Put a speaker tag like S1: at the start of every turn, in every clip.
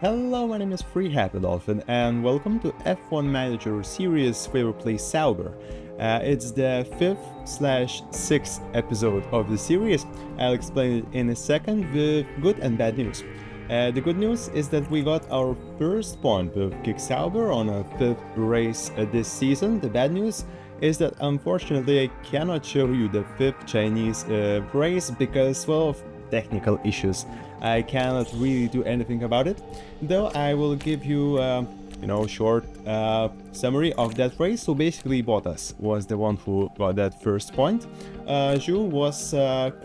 S1: Hello, my name is Free Happy Dolphin, and welcome to F1 Manager Series Play Sauber. It's the 5th/6th episode of the series. I'll explain it in a second with good and bad news. The good news is that we got our first point with Sauber on a 5th race this season. The bad news is that unfortunately I cannot show you the 5th Chinese race because, well, of technical issues. I cannot really do anything about it, though I will give you short summary of that race. So basically Bottas was the one who got that first point. Zhu was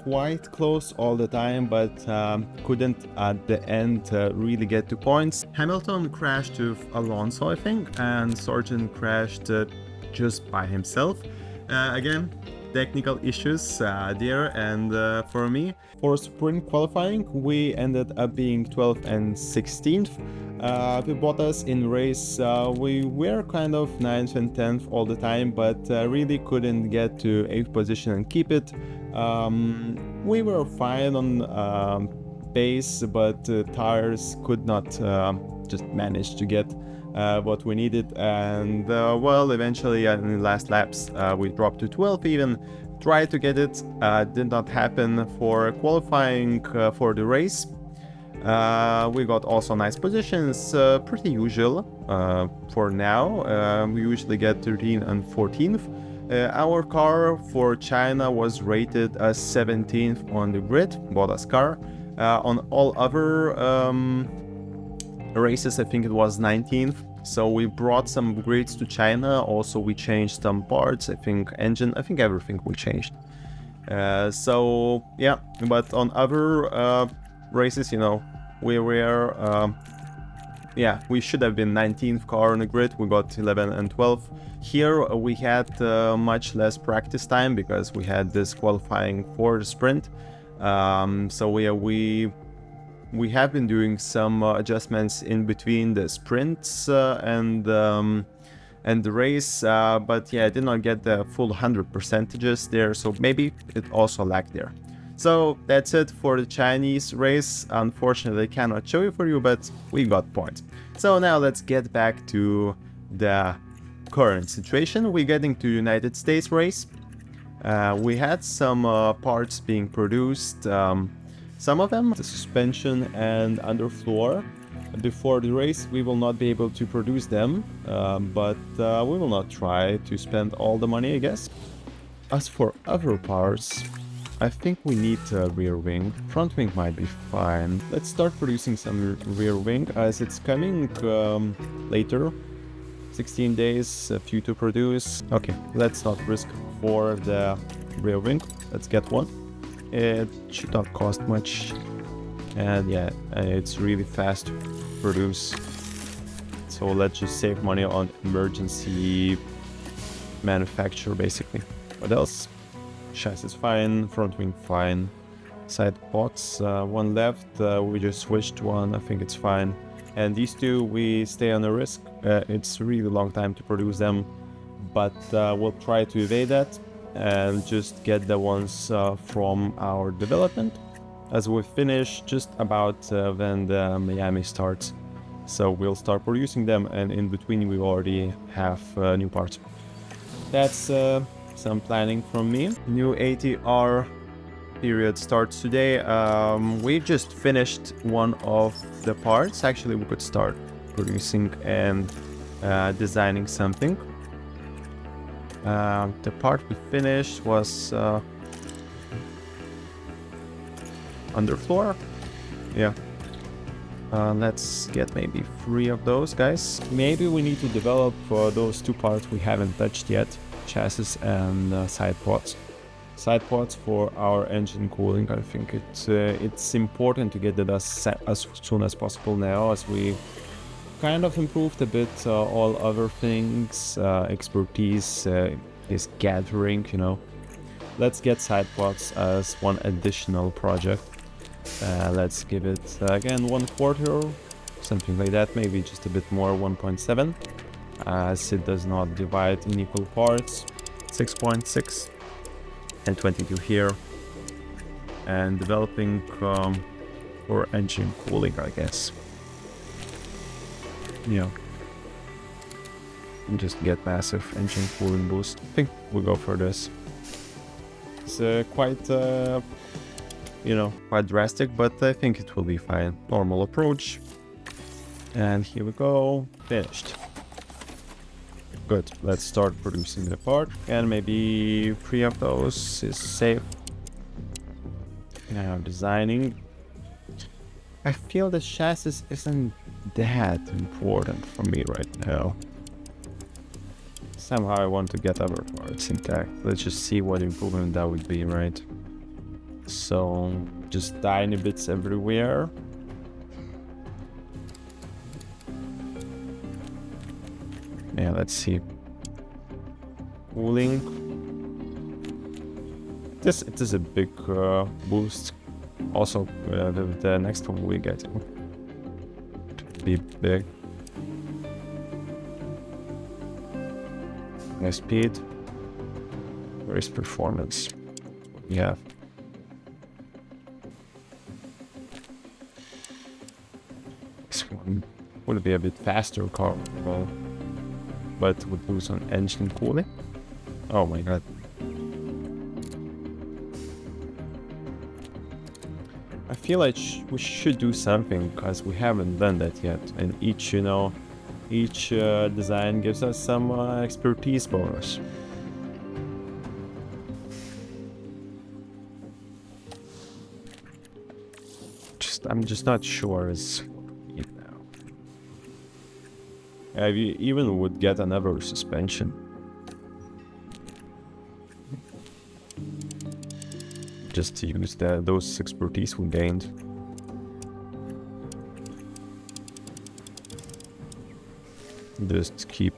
S1: quite close all the time, but couldn't at the end really get to points. Hamilton crashed with Alonso, I think, and Sargent crashed just by himself. Again, technical issues there, and for me, for sprint qualifying, we ended up being 12th and 16th. With Bottas in race, we were kind of 9th and 10th all the time, but really couldn't get to 8th position and keep it. We were fine on pace, but tires could not just manage to get what we needed, and well, eventually in the last laps we dropped to 12th even. Tried to get it, did not happen for qualifying for the race. We got also nice positions, pretty usual for now. We usually get 13th and 14th. Our car for China was rated as 17th on the grid, Bottas car. On all other races, I think it was 19th. So we brought some upgrades to China. Also, we changed some parts. I think everything we changed. So yeah, but on other races, we were we should have been 19th car on the grid. We got 11th and 12th. Here we had much less practice time because we had this qualifying for the sprint. So we have been doing some adjustments in between the sprints and the race, but yeah, I did not get the full 100% there, so maybe it also lagged there. So that's it for the Chinese race. Unfortunately, I cannot show it for you, but we got points. So now let's get back to the current situation. We're getting to United States race. We had some parts being produced. Some of them, the suspension and underfloor. Before the race, we will not be able to produce them, but we will not try to spend all the money, I guess. As for other parts, I think we need a rear wing. Front wing might be fine. Let's start producing some rear wing as it's coming later. 16 days, a few to produce. Okay, let's not risk for the rear wing. Let's get one. It should not cost much, and yeah, it's really fast to produce, so let's just save money on emergency manufacture basically. What else? Chassis is fine, front wing fine, side pods one left, we just switched one, I think it's fine, and these two we stay on the risk. It's a really long time to produce them, but we'll try to evade that and just get the ones from our development as we finish just about when the Miami starts. So we'll start producing them, and in between we already have new parts. That's some planning from me. New ATR period starts today. We just finished one of the parts. Actually, we could start producing and designing something. The part we finished was underfloor. Yeah. Let's get maybe 3 of those guys. Maybe we need to develop those 2 parts we haven't touched yet, chassis and side pods. Side pods for our engine cooling. I think it's important to get that as soon as possible now, as we kind of improved a bit all other things. Expertise is gathering, Let's get side pods as one additional project. Let's give it again 1/4, something like that, maybe just a bit more, 1.7, as it does not divide in equal parts. 6.6 and 22 here, and developing for engine cooling, I guess. Yeah. And just get massive engine cooling boost. I think we'll go for this. It's quite, you know, quite drastic, but I think it will be fine. Normal approach. And here we go. Finished. Good. Let's start producing the part. And maybe 3 of those is safe. Now designing. I feel the chassis isn't that important for me right now. Somehow I want to get other parts intact. Let's just see what improvement that would be, right? So, just tiny bits everywhere. Yeah, let's see. Cooling. This it is a big boost. Also, the next one we get to be big. Nice speed. Where is performance? Yeah. This one would be a bit faster car, but would lose on engine cooling. Oh my god. I feel like we should do something because we haven't done that yet. And each, you know, each design gives us some expertise bonus. I'm just not sure as you know. I even would get another suspension. Just to use those expertise we gained. Just keep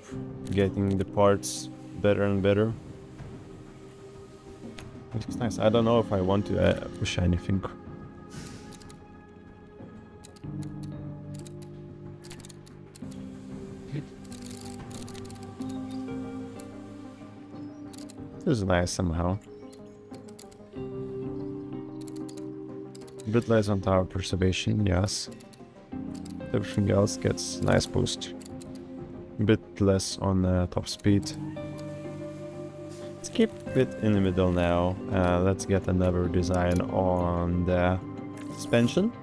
S1: getting the parts better and better. It's nice. I don't know if I want to push anything. This is nice somehow. A bit less on tower preservation, yes. Everything else gets nice boost. A bit less on top speed. Let's keep it in the middle now. Let's get another design on the suspension.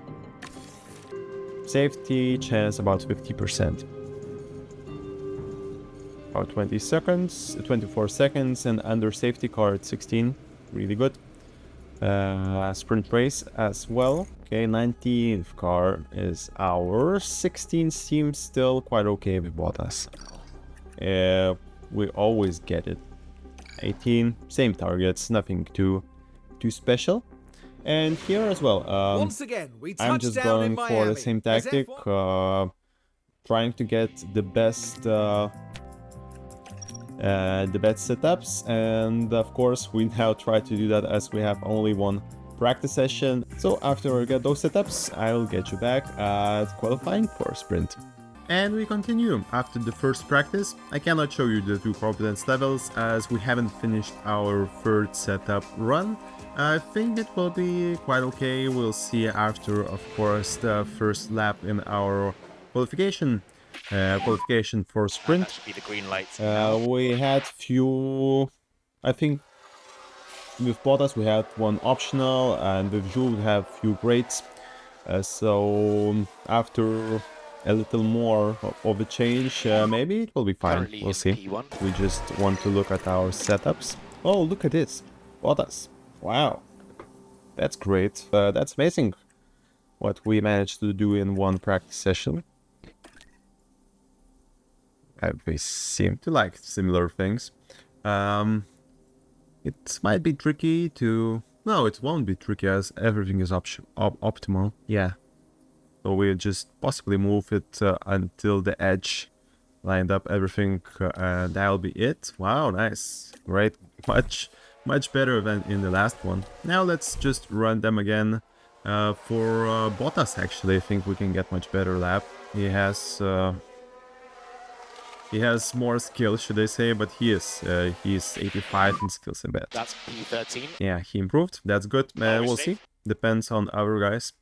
S1: Safety chance about 50%. About 20 seconds, 24 seconds, and under safety car at 16. Really good. Sprint race as well. Okay, 19th car is ours. 16 seems still quite okay with Bottas. We always get it. 18, same targets, nothing too special. And here as well,
S2: once again,
S1: I'm just going for the same tactic, trying to get the best setups, and of course we now try to do that as we have only one practice session. So after I get those setups, I'll get you back at qualifying for sprint. And we continue. After the first practice, I cannot show you the 2 competence levels as we haven't finished our third setup run. I think it will be quite okay. We'll see after, of course, the first lap in our qualification. Qualification for sprint.
S3: That should be the green lights.
S1: We had few, I think with Bottas we had one optional, and with Jules we have few grades. So after a little more of a change, maybe it will be fine.
S3: Currently
S1: we'll see.
S3: P1.
S1: We just want to look at our setups. Oh, look at this. Bottas. Wow. That's great. That's amazing what we managed to do in one practice session. We seem to like similar things. It might be tricky to... No, it won't be tricky as everything is optimal. Yeah. So we'll just possibly move it until the edge lined up everything, and that'll be it. Wow, nice. Great. Much better than in the last one. Now let's just run them again. For Bottas, actually, I think we can get much better lap. He has more skill, should I say, but he's 85 in skills and bad.
S3: That's P13.
S1: Yeah, he improved. That's good. We'll see. Depends on our guys.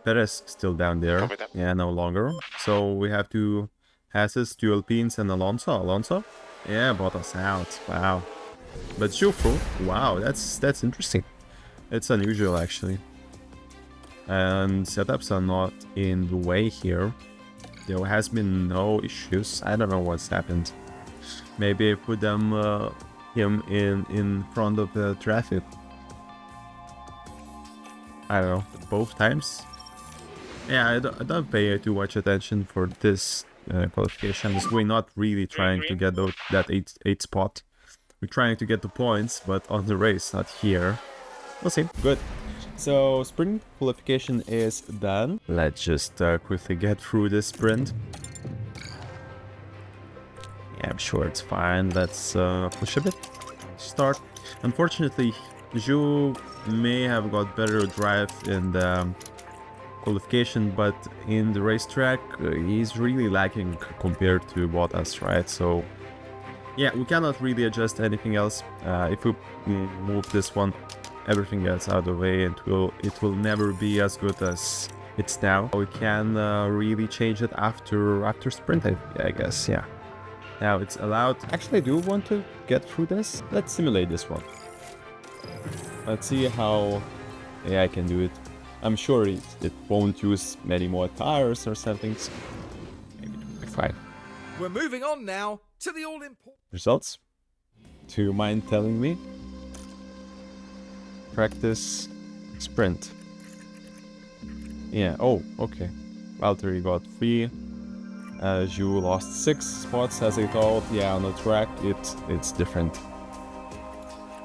S1: Perez still down there. Yeah, no longer. So we have two Hasses, two Alpines, and Alonso. Yeah, Bottas out. Wow. But Zhu, wow, that's interesting. It's unusual actually. And setups are not in the way here. There has been no issues. I don't know what's happened. Maybe I put him in front of the traffic. I don't know, both times. Yeah, I don't pay too much attention for this qualification. We're not really trying to get that 8 spot. We're trying to get the points, but on the race, not here. We'll see. Good. So sprint qualification is done. Let's just quickly get through this sprint. Yeah, I'm sure it's fine. Let's push a bit. Start. Unfortunately, Zhu may have got better drive in the qualification, but in the racetrack he's really lacking compared to Bottas, right? So yeah, we cannot really adjust anything else. If we move this one, everything gets out of the way, and it will never be as good as it's now. We can really change it after sprint, I guess. Yeah. Now it's allowed. Actually, I do want to get through this. Let's simulate this one. Let's see how I can do it. I'm sure it won't use many more tires or something. So maybe it will be fine.
S2: We're moving on now to the all-important
S1: results. Do you mind telling me? Practice sprint. Yeah. Oh, okay. Valtteri got 3. Zhu lost 6 spots, as I thought. Yeah, on the track it's different.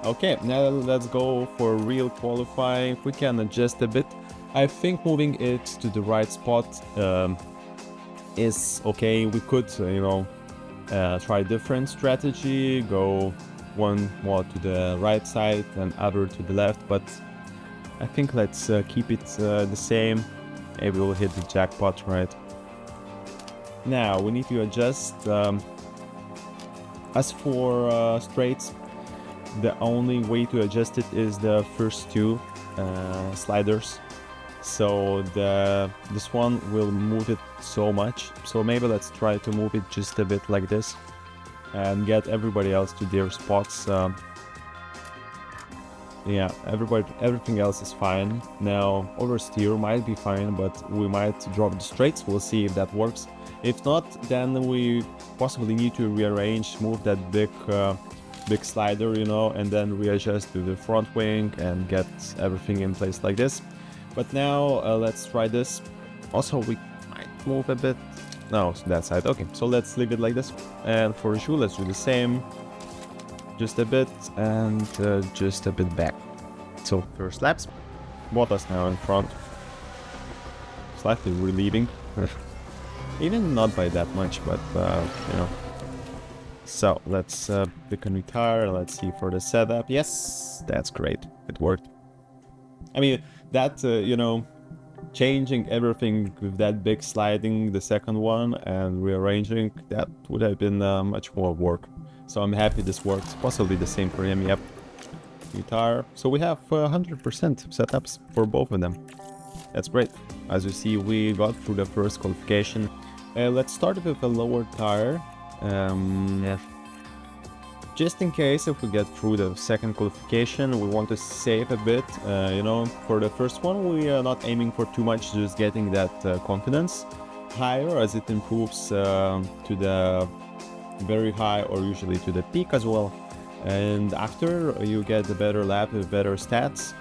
S1: Okay, now let's go for real qualifying. We can adjust a bit. I think moving it to the right spot is okay. We could, try different strategy, go one more to the right side and other to the left, but I think let's keep it the same. Maybe we'll hit the jackpot, right? Now we need to adjust. As for straights, the only way to adjust it is the first 2 sliders. So this one will move it so much. So maybe let's try to move it just a bit like this and get everybody else to their spots. Yeah, everything else is fine. Now oversteer might be fine, but we might drop the straights. We'll see if that works. If not, then we possibly need to rearrange, move that big slider, and then readjust to the front wing and get everything in place like this. But now let's try this. Also, we might move a bit. No, that side. Okay, so let's leave it like this. And for Zhu, let's do the same. Just a bit and just a bit back. So first laps. Bottas now in front. Slightly relieving. Even not by that much, but So let's pick a new tire. Let's see for the setup. Yes, that's great. It worked. I mean, that, changing everything with that big sliding, the second one, and rearranging, that would have been much more work. So I'm happy this worked. Possibly the same for him, yep. New tire. So we have 100% setups for both of them. That's great. As you see, we got through the first qualification. Let's start with a lower tire. Yeah. Just in case if we get through the second qualification, we want to save a bit. For the first one, we are not aiming for too much, just getting that confidence higher as it improves to the very high or usually to the peak as well. And after, you get the better lap with better stats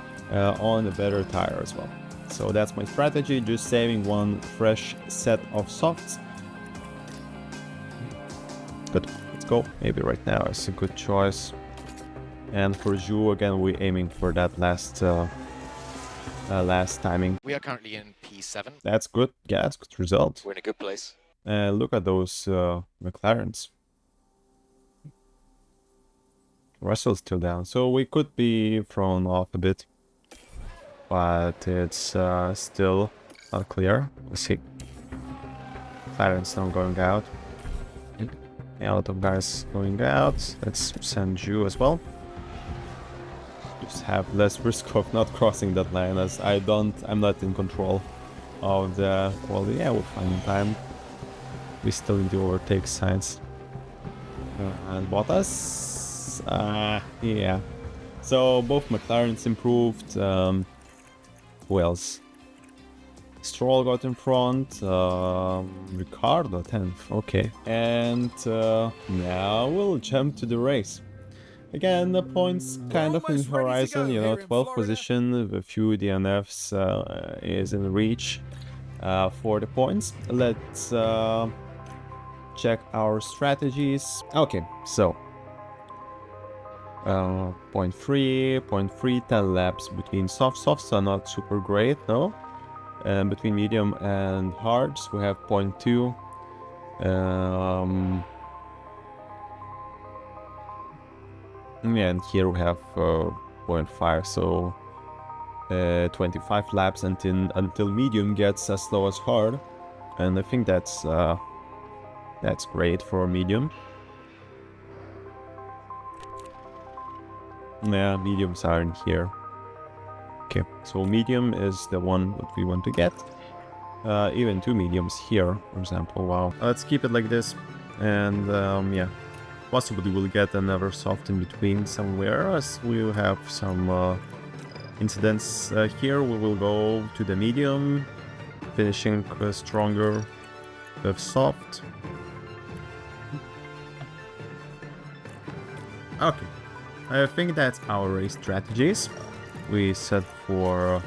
S1: on a better tire as well. So that's my strategy, just saving one fresh set of softs. Good. Go. Maybe right now is a good choice. And for Zhu, again, we're aiming for that last timing.
S3: We are currently in P7.
S1: That's good. Yeah, that's a good result.
S3: We're in a good place.
S1: Look at those McLarens. Russell's still down, so we could be thrown off a bit, but it's still not clear. Let's see. McLaren's now going out. A lot of guys going out. Let's send Zhu as well. Just have less risk of not crossing that line, as I'm not in control. of the, well, yeah, we'll find in time. We still need to overtake Sainz. And Bottas, yeah. So both McLarens improved. Who else? Stroll got in front. Ricardo 10th. Okay. And now we'll jump to the race. Again, the points kind of in horizon. You know, 12th position with a few DNFs is in reach for the points. Let's check our strategies. Okay, so 0.3, 10 laps between softs are not super great, no? And between medium and hards we have 0.2. Yeah, and here we have 0.5, so 25 laps until medium gets as slow as hard, and I think that's great for medium. Yeah, mediums are in here. Okay, so medium is the one that we want to get. Even 2 mediums here, for example. Wow. Let's keep it like this, and yeah, possibly we'll get another soft in between somewhere, as we will have some incidents here. We will go to the medium, finishing stronger with soft. Okay, I think that's our race strategies. We set for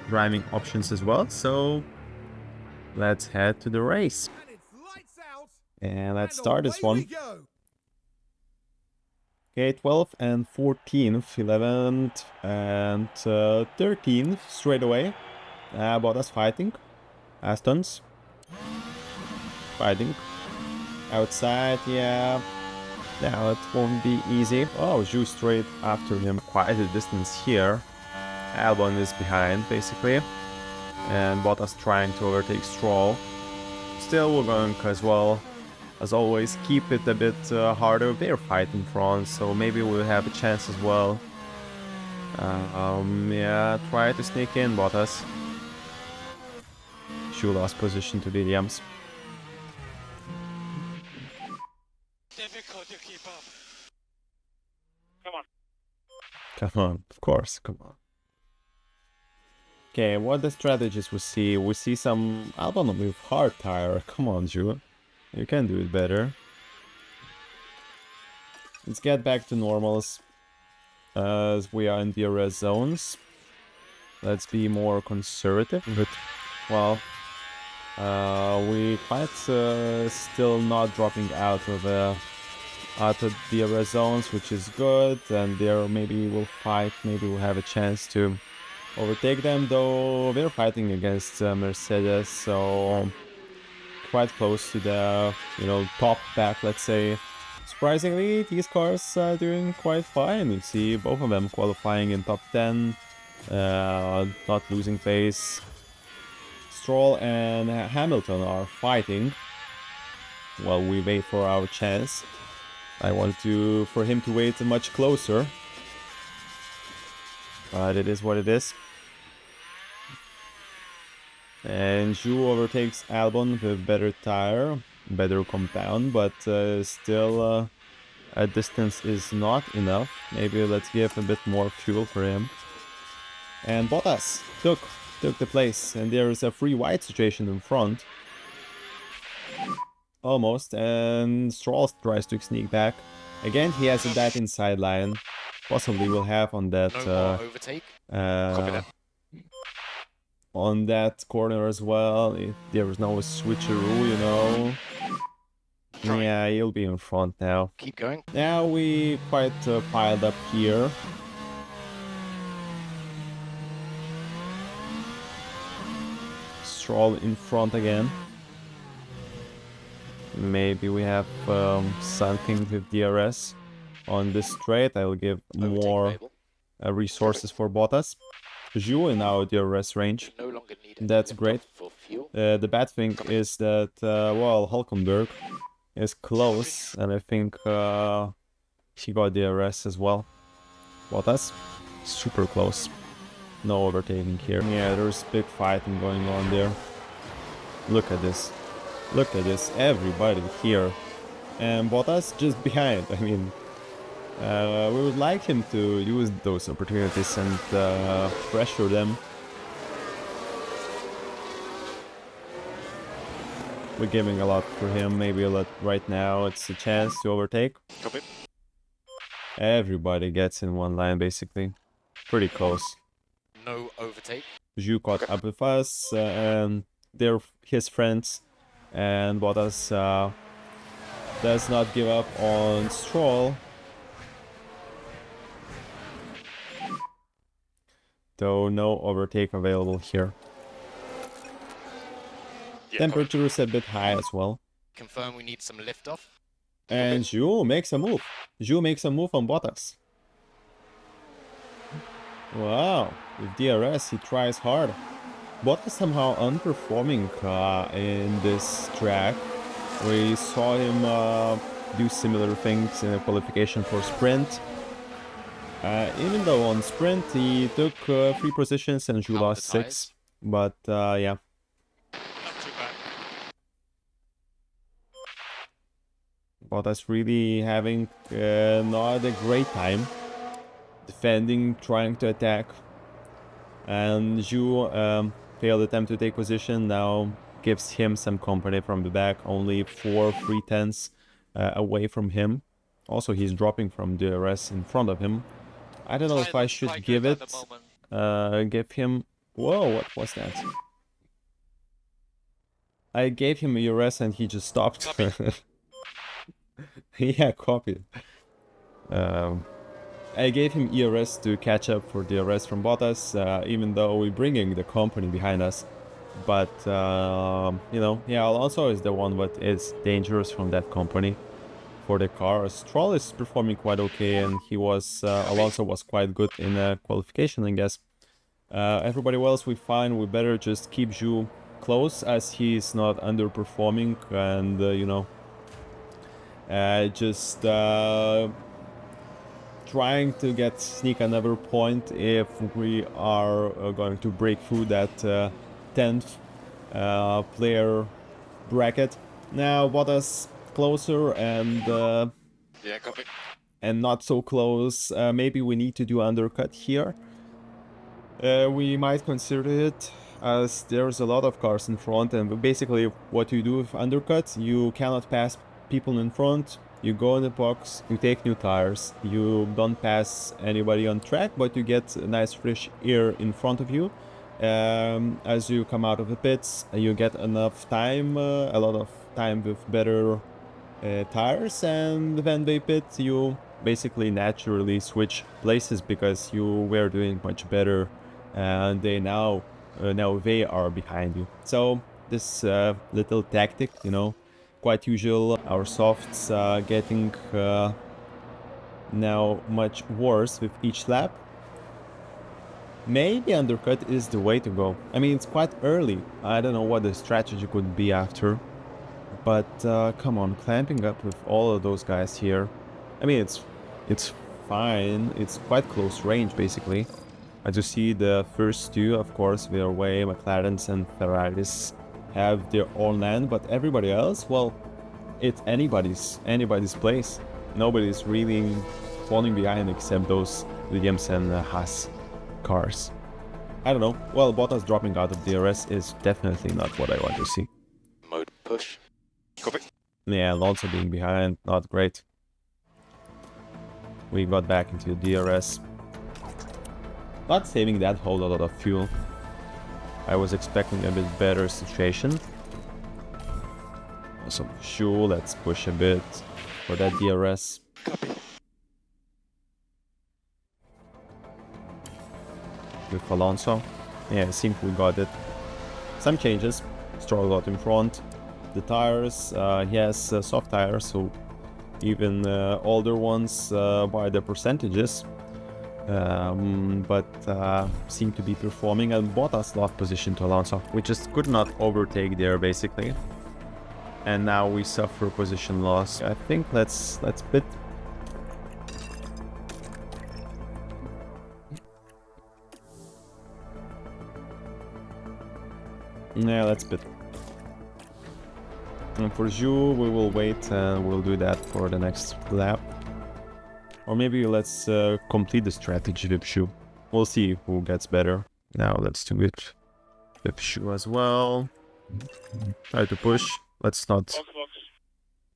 S1: driving options as well, so let's head to the race. And let's start this one. Okay, 12th and 14th, 11th and 13th straight away. Bottas fighting. Astons. Fighting. Outside, yeah. Now it won't be easy. Oh, Zhu straight after him. Quite a distance here. Albon is behind, basically. And Bottas trying to overtake Stroll. Still, we're going as well. As always, keep it a bit harder. They're fighting front, so maybe we'll have a chance as well. Yeah, try to sneak in, Bottas. Zhu lost position to Williams.
S3: Difficult to keep up.
S1: Come on, of course, come on. Okay, what the strategies we see? We see some Albon with hard tire. Come on, Zhu. You can do it better. Let's get back to normals, as we are in DRS zones. Let's be more conservative. But, well, we quite still not dropping out of DRS zones, which is good. And there maybe we'll fight. Maybe we'll have a chance to overtake them. Though they're fighting against Mercedes, so quite close to the, you know, top back, let's say. Surprisingly, these cars are doing quite fine. You see both of them qualifying in top 10, not losing pace. Stroll and Hamilton are fighting while we wait for our chance. I wanted for him to wait much closer, but it is what it is. And Zhu overtakes Albon with better tire, better compound, but still a distance is not enough. Maybe let's give a bit more fuel for him. And Bottas took the place, and there is a free wide situation in front. Almost, and Stroll tries to sneak back. Again, he has that inside line. Possibly will have on that
S3: Overtake.
S1: On that corner as well. If there is no switcheroo, you know. Yeah, he'll be in front now.
S3: Keep going.
S1: Now we quite piled up here. Stroll in front again. Maybe we have something with DRS on this straight. I will give more resources for Bottas. Zhu in our DRS range. That's great. The bad thing is that, well, Hulkenberg is close, and I think he got DRS as well. Bottas, super close. No overtaking here. Yeah, there's big fighting going on there. Look at this. Look at this. Everybody here. And Bottas just behind. I mean, we would like him to use those opportunities and pressure them. We're giving a lot for him. Maybe a lot right now. It's a chance to overtake.
S3: Copy.
S1: Everybody gets in one line, basically. Pretty close.
S3: No overtake.
S1: Zhu caught up with us, and they're his friends. And Bottas does not give up on Stroll. Though no overtake available here.
S3: Yeah,
S1: Temperature is a bit high as well.
S3: confirm we need some lift off.
S1: And Zhu makes a move. Zhu makes a move on Bottas. Wow, with DRS he tries hard. Bottas somehow underperforming in this track. We saw him do similar things in the qualification for sprint. Even though on sprint he took 3 positions and Zhu
S3: Count
S1: lost
S3: the
S1: 6.
S3: tyres.
S1: But yeah.
S3: Not too bad.
S1: Bottas really having not a great time. Defending, trying to attack. And Zhu failed attempt to take position, now gives him some company from the back, only 4 3/10 away from him. Also, he's dropping from DRS in front of him. I don't know if I should give it, give him... Whoa, what was that? I gave him a DRS and he just stopped. Yeah, copied. I gave him ERS to catch up for DRS from Bottas, even though we're bringing the company behind us. But, you know, yeah, Alonso is the one that is dangerous from that company for the car. Stroll is performing quite okay, and he was, Alonso was quite good in qualification, I guess. Everybody else we find, we better just keep Zhu close as he's not underperforming, and, you know, just trying to sneak another point if we are going to break through that 10th player bracket. Now Bottas closer and
S3: Yeah, copy.
S1: and not so close. Maybe we need to do undercut here. We might consider it, as there's a lot of cars in front, and basically what you do with undercut, you cannot pass people in front. You go in the box, you take new tires, you don't pass anybody on track, but you get a nice fresh air in front of you. As you come out of the pits, you get enough time, a lot of time with better tires, and when they pit, you basically naturally switch places because you were doing much better, and they now they are behind you. So this little tactic, you know, quite usual. Our softs getting now much worse with each lap. Maybe undercut is the way to go. I mean, it's quite early. I don't know what the strategy could be after. But come on, clamping up with all of those guys here. I mean, it's fine. It's quite close range, basically. As you see, the first two, of course, their way, McLarens and Ferraris have their own land, but everybody else, well, it's anybody's place. Nobody's really falling behind except those Williams and Haas cars. I don't know. Well, Bottas dropping out of DRS is definitely not what I want to see.
S3: Mode push. Copy.
S1: Yeah, Alonso being behind, not great. We got back into DRS. Not saving that whole lot of fuel. I was expecting a bit better situation. Also, sure, let's push a bit for that DRS.
S3: Copy.
S1: With Alonso. Yeah, I think we got it. Some changes. Stroll got in front. The tires, he has soft tires, so even older ones by the percentages. But seem to be performing, and Bottas lost position to Alonso. We just could not overtake there, basically. And now we suffer position loss. I think let's pit. Yeah, let's pit. And for Zhu, we will wait and we'll do that for the next lap. Or maybe let's complete the strategy with Zhu. We'll see who gets better. Now let's do it with Zhu as well. Try to push. Let's not...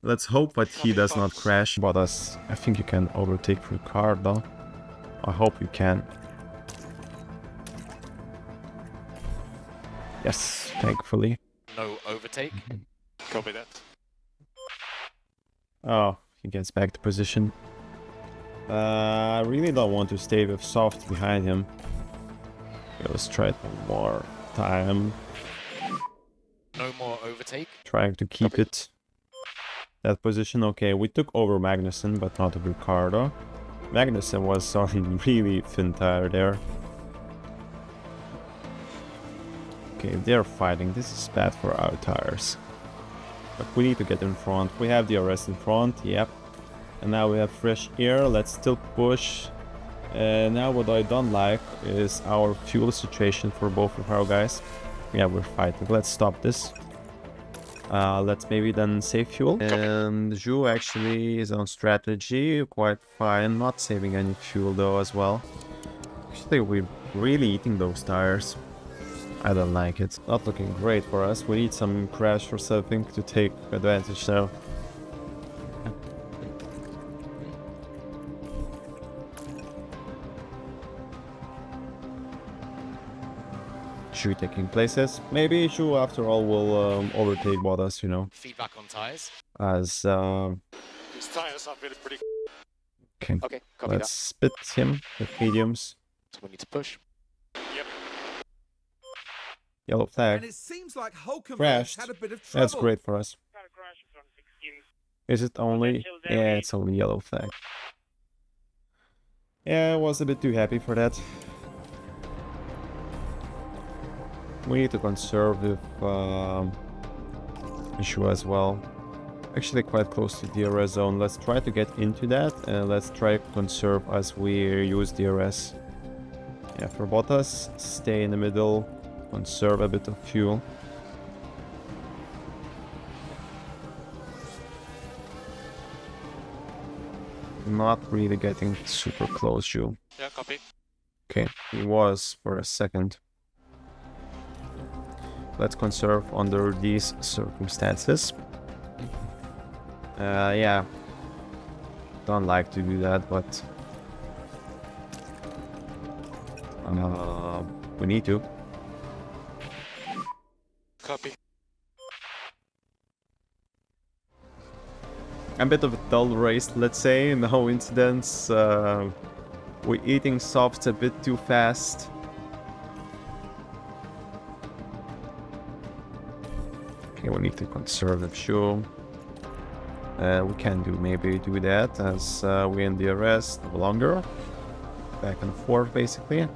S1: Let's hope that he does not crash. Bottas, I think you can overtake Ricardo. I hope you can. Yes, thankfully.
S3: No overtake. Copy that.
S1: Oh, he gets back to position. I really don't want to stay with soft behind him. Okay, let's try it one more time.
S3: No more overtake.
S1: Trying to keep it. That position, okay, we took over Magnussen, but not Ricardo. Magnussen was on really thin tire there. Okay, they're fighting. This is bad for our tires. But we need to get in front. We have the DRS in front, yep. And now we have fresh air. Let's still push. Now what I don't like is our fuel situation for both of our guys. Yeah, we're fighting. Let's stop this. Let's maybe then save fuel. And Zhu actually is on strategy, quite fine. Not saving any fuel though as well. Actually, we're really eating those tires. I don't like it. Not looking great for us. We need some crash or something to take advantage now. Zhu taking places. Maybe Zhu after all will overtake Bottas, you know.
S3: Feedback on tires.
S1: As
S3: His tires are really pretty.
S1: okay,
S3: Okay, copy
S1: let's spit him with mediums.
S3: that. So we need to push. Yep.
S1: Yellow
S2: And
S1: flag.
S2: it seems like Hulkenberg
S1: Crashed.
S2: had a bit of trouble.
S1: That's great for us. Is it only? Yeah, it's only yellow flag. Yeah, I was a bit too happy for that. We need to conserve with issue as well. Actually quite close to DRS zone. Let's try to get into that and let's try to conserve as we use DRS. Yeah, for Bottas, stay in the middle, conserve a bit of fuel. Not really getting super close, Zhu.
S3: Yeah, copy.
S1: Okay, he was for a second. Let's conserve under these circumstances. Yeah. Don't like to do that, but we need to.
S3: Copy.
S1: A bit of a dull race, let's say. No incidents. We're eating softs a bit too fast. Okay, we need to conserve the fuel. We can maybe do that as we in DRS no longer. Back and forth basically.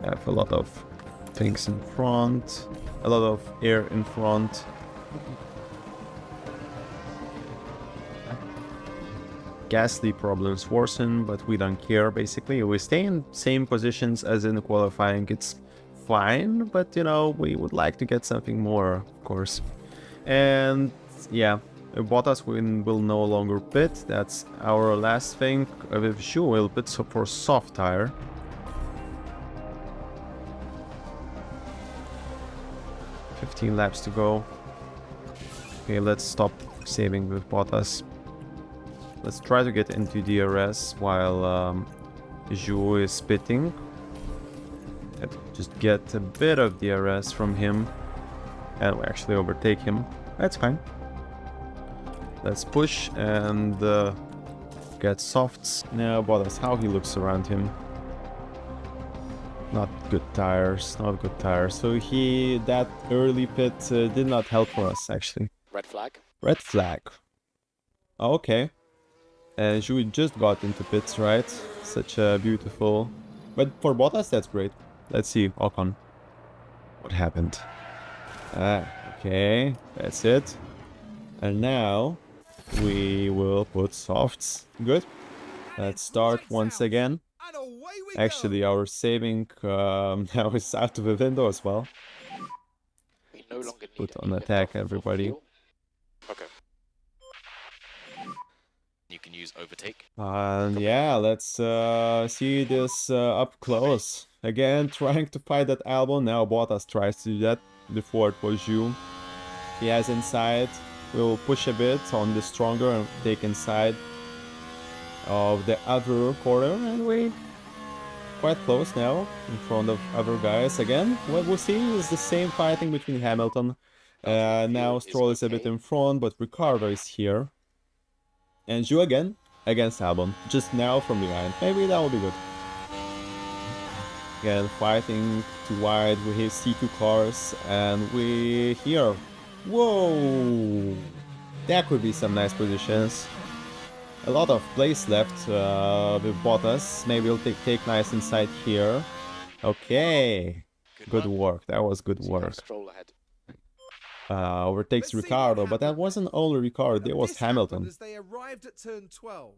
S1: Have a lot of things in front. A lot of air in front. Gasly problems worsen, but we don't care basically. We stay in same positions as in the qualifying. It's fine, but you know, we would like to get something more, of course. And yeah, Bottas will no longer pit. That's our last thing. With Zhu will pit for soft tire. $15 laps to go. Okay, let's stop saving with Bottas. Let's try to get into DRS while Zhu is pitting. And just get a bit of DRS from him. And we actually overtake him. That's fine. Let's push and get softs. Now Bottas, how he looks around him. Not good tires, not good tires. So that early pit did not help for us actually.
S3: Red flag.
S1: Red flag. Oh, okay. Zhu just got into pits, right? Such a beautiful... But for Bottas, that's great. Let's see, Ocon. What happened? Okay, that's it. And now we will put softs. Good. Let's start once again.
S2: And away we
S1: Actually, our saving now is out of the window as well.
S3: We no longer need
S1: Put
S3: any
S1: on
S3: lift
S1: attack,
S3: off of
S1: everybody.
S3: fuel. use overtake.
S1: And yeah, let's see this up close. Again, trying to fight that elbow. Now Bottas tries to do that. Before it was you. He has inside. We'll push a bit on the stronger and take inside of the other corner, and we quite close now in front of other guys. Again, what we'll see is the same fighting between Hamilton. Now Stroll is a bit in front, but Ricciardo is here. And Zhu again against Albon, just now from behind. Maybe that will be good. Again, fighting too wide. We see two cars, and we here. Whoa! That could be some nice positions. A lot of place left with Bottas. Maybe we'll take nice inside here. Okay. Good work. That was good work.
S3: Stroll ahead.
S1: Overtakes
S2: Let's see
S1: Ricciardo,
S2: what
S1: but that
S2: happened
S1: wasn't only Ricciardo. There was
S2: This happened
S1: Hamilton.
S2: As they arrived at turn 12.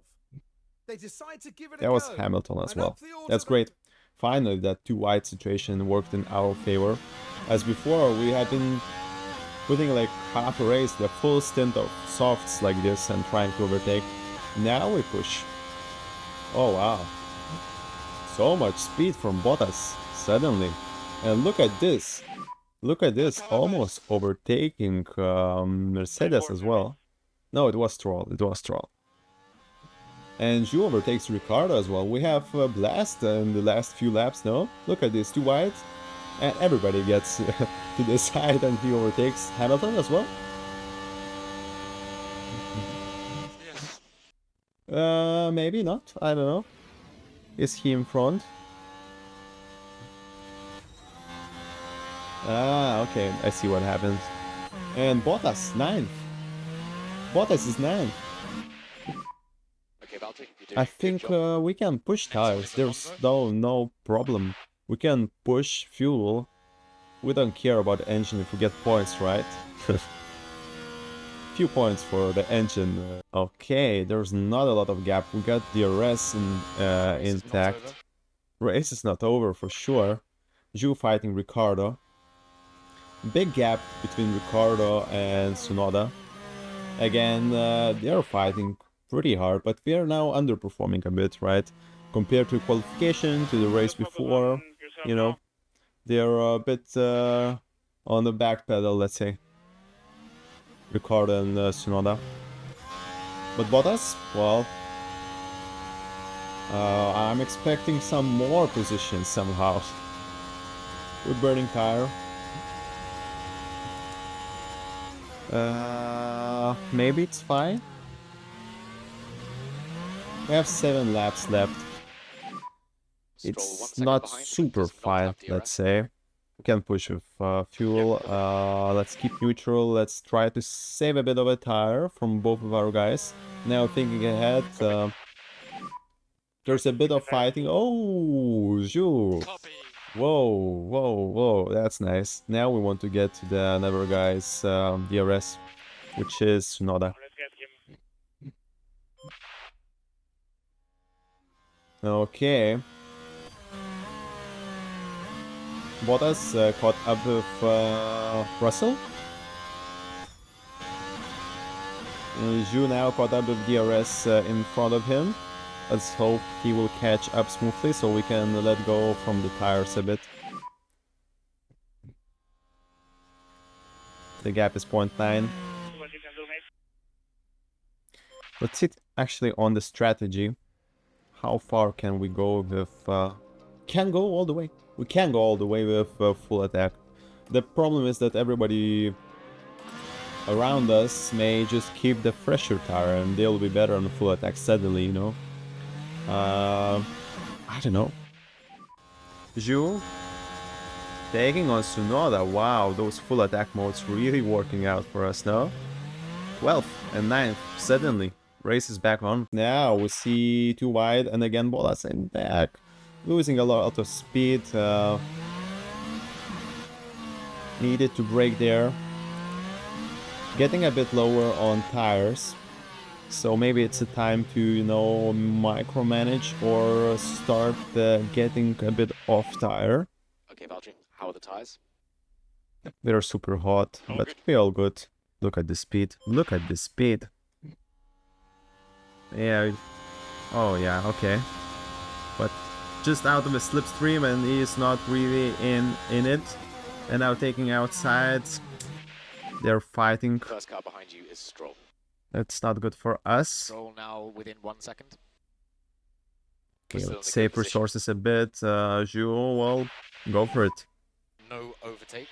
S2: They decide to give it a
S1: That was
S2: go.
S1: Hamilton as
S2: And
S1: well.
S2: up the order
S1: That's
S2: they-
S1: great. Finally, that too wide situation worked in our favor. As before, we had been putting like half a race, the full stint of softs like this and trying to overtake. Now we push. Oh wow. So much speed from Bottas, suddenly. And look at this. Look at this, almost overtaking Mercedes as well. No, it was Stroll, it was Stroll. And Zhu overtakes Ricciardo as well. We have a blast in the last few laps, no? Look at this, too wide. And everybody gets to the side and he overtakes Hamilton as well. Maybe not, I don't know. Is he in front? Ah, okay, I see what happens. And Bottas, 9th. Bottas is 9th.
S3: Okay, Valtteri, you're doing
S1: I
S3: a good
S1: think
S3: job.
S1: we can push tires. There's no problem. We can push fuel. We don't care about the engine if we get points, right? Few points for the engine. Okay, there's not a lot of gap. We got DRS intact. Race is not over for sure. Zhu fighting Ricciardo. Big gap between Ricciardo and Tsunoda. Again, they're fighting pretty hard, but we are now underperforming a bit, right? Compared to qualification, to the race before, you know, they're a bit on the back pedal, let's say. Ricciardo and Tsunoda. But Bottas, well, I'm expecting some more positions somehow. With burning tire. Maybe it's fine. We have 7 laps left.
S3: Stroll 1
S1: It's
S3: second
S1: not
S3: behind,
S1: super
S3: does not
S1: fine,
S3: have DRS.
S1: let's say. We can push with fuel. Let's keep neutral. Let's try to save a bit of a tire from both of our guys. Now thinking ahead, there's a bit of fighting. Oh, Zhu.
S3: Copy.
S1: Whoa, that's nice. Now we want to get to the another guy's DRS, which is Tsunoda. Okay. Bottas caught up with Russell. Zhu now caught up with DRS in front of him. Let's hope he will catch up smoothly so we can let go from the tires a bit. The gap is 0.9. Let's sit actually on the strategy. How far can we go with... Can go all the way. We can go all the way with full attack. The problem is that everybody around us may just keep the fresher tire and they'll be better on full attack suddenly, you know. I don't know. Zhu taking on Tsunoda. Wow, those full attack modes really working out for us now. 12th and 9th suddenly. Race is back on. Now we see too wide and again Bottas in back. Losing a lot of speed. Needed to brake there. Getting a bit lower on tires. So maybe it's a time to, you know, micromanage or start getting a bit off tire.
S3: Okay, Valtteri, how are the tires?
S1: They're super hot, but we're all good. Look at the speed. Look at the speed. Yeah. Oh yeah, okay. But just out of a slipstream and he's not really in it. And now taking outside. They're fighting.
S3: First car behind you is Stroll.
S1: That's not good for us.
S3: Stroll now within 1 second.
S1: Okay,
S3: Still in a
S1: let's
S3: good
S1: save
S3: position.
S1: resources a bit. Jules, well, go for it.
S3: No overtake.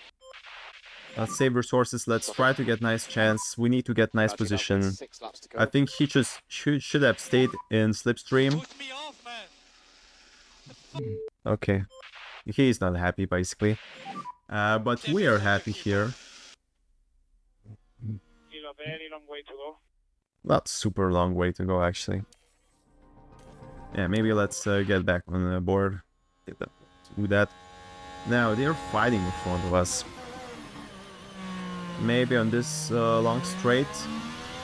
S1: Let's save resources. Let's try to get nice chance. We need to get nice
S3: Valtteri now
S1: position.
S3: with 6 laps to go.
S1: I think he just should have stayed in slipstream.
S4: Push me off, man.
S1: Okay. He's not happy, basically. But we are happy here.
S4: Still a very long way to go.
S1: Not super long way to go, actually. Yeah, maybe let's get back on the board. Do that. Now, they're fighting in front of us. Maybe on this long straight,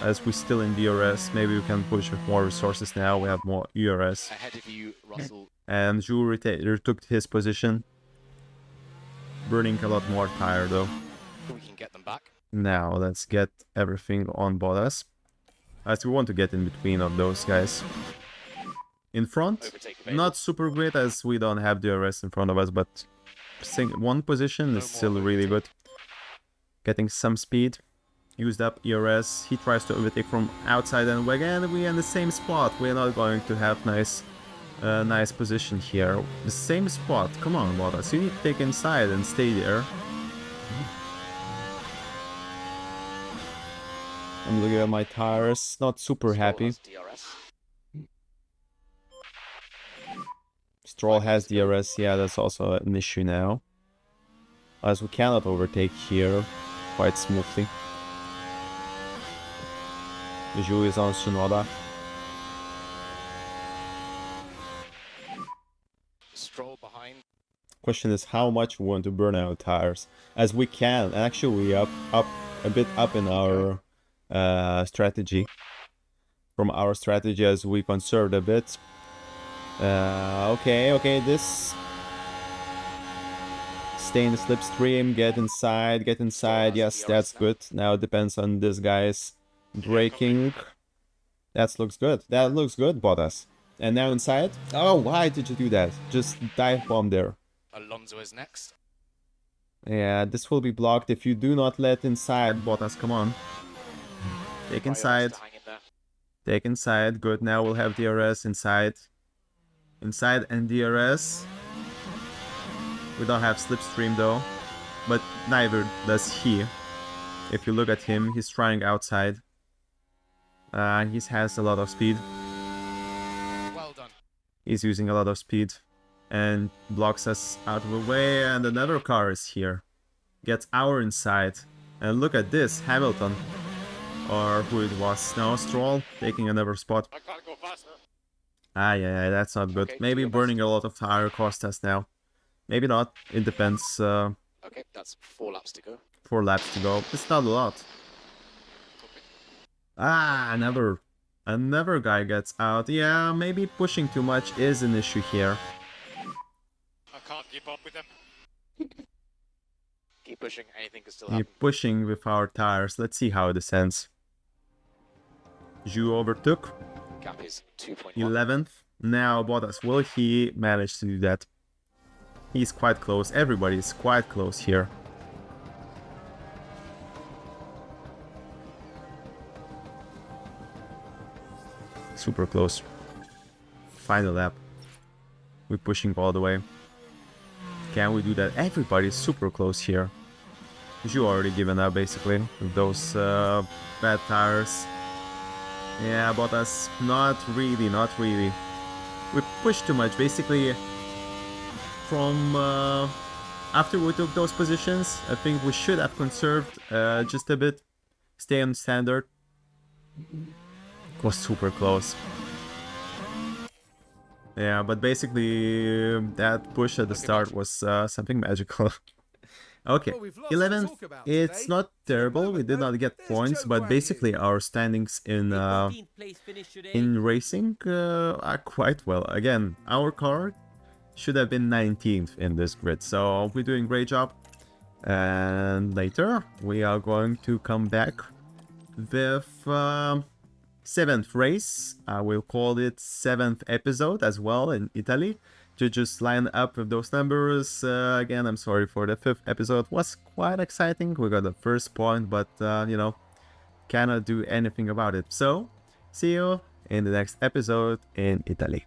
S1: as we're still in DRS, maybe we can push with more resources now. We have more ERS.
S3: Ahead of you, Russell.
S1: And Jules retook his position. Burning a lot more tire, though.
S3: We can get them back.
S1: Now, let's get everything on Bottas. As we want to get in between of those guys. In front,
S3: Overtake available.
S1: not super great as we don't have DRS in front of us, but one position is still really good. Getting some speed. Used up ERS. He tries to overtake from outside, and again we're in the same spot. We're not going to have nice position here. The same spot. Come on, Bottas. You need to take inside and stay there. I'm looking at my tires. Not super
S3: Stroll
S1: happy.
S3: has DRS.
S1: Stroll has DRS. Yeah, that's also an issue now. As we cannot overtake here quite smoothly. Jules is on Tsunoda.
S3: Stroll behind.
S1: Question is how much we want to burn out tires, as we can. Actually, we up a bit up in our strategy. From our strategy, as we conserved a bit. Okay, this. Stay in the slipstream, get inside. Yes, that's good. Now it depends on this guy's braking. That looks good. That looks good, Bottas. And now inside. Oh, why did you do that? Just dive bomb there.
S3: Alonso is next.
S1: Yeah, this will be blocked if you do not let inside. Bottas, come on. Take inside.
S3: To hang in there.
S1: Take inside. Good. Now we'll have DRS inside. Inside and DRS. We don't have slipstream though, but neither does he. If you look at him, he's trying outside. He has a lot of speed.
S3: Well done.
S1: He's using a lot of speed and blocks us out of the way, and another car is here. Gets our inside. And look at this, Hamilton. Or who it was. No, Stroll taking another spot.
S4: I can't go faster.
S1: Yeah, that's not good.
S3: Okay,
S1: Maybe
S3: do your
S1: burning a lot of tire cost us now. Maybe not. It depends.
S3: Okay, that's 4 laps to go.
S1: 4 laps to go. It's not a lot. Another guy gets out. Yeah, maybe pushing too much is an issue here.
S4: I can't keep up with them.
S3: Keep pushing, anything can still
S1: We're
S3: happen.
S1: pushing with our tires. Let's see how this ends. Jules overtook.
S3: Gap is 2.1.
S1: 11th. Now Bottas, will he manage to do that? He's quite close. Everybody's quite close here. Super close. Final lap. We're pushing all the way. Can we do that? Everybody's super close here. You already given up basically with those bad tires. Yeah, Bottas, not really. We pushed too much. Basically, from after we took those positions, I think we should have conserved just a bit. Stay on standard. It was super close. Yeah, but basically that push at the start was something magical. Okay,
S2: Well, we've lots to
S1: 11th.
S2: talk about
S1: It's
S2: today.
S1: not terrible. We
S2: moment,
S1: did
S2: though,
S1: not get
S2: there's
S1: points,
S2: Joe
S1: but
S2: Bryan
S1: basically
S2: here.
S1: our standings in racing are quite well. Again, our car should have been 19th in this grid, so we're doing a great job. And later we are going to come back with 7th race. I will call it 7th episode as well in Italy, to just line up with those numbers. Again, I'm sorry for the 5th episode. Was quite exciting. We got the first point, but you know, cannot do anything about it. So see you in the next episode in Italy.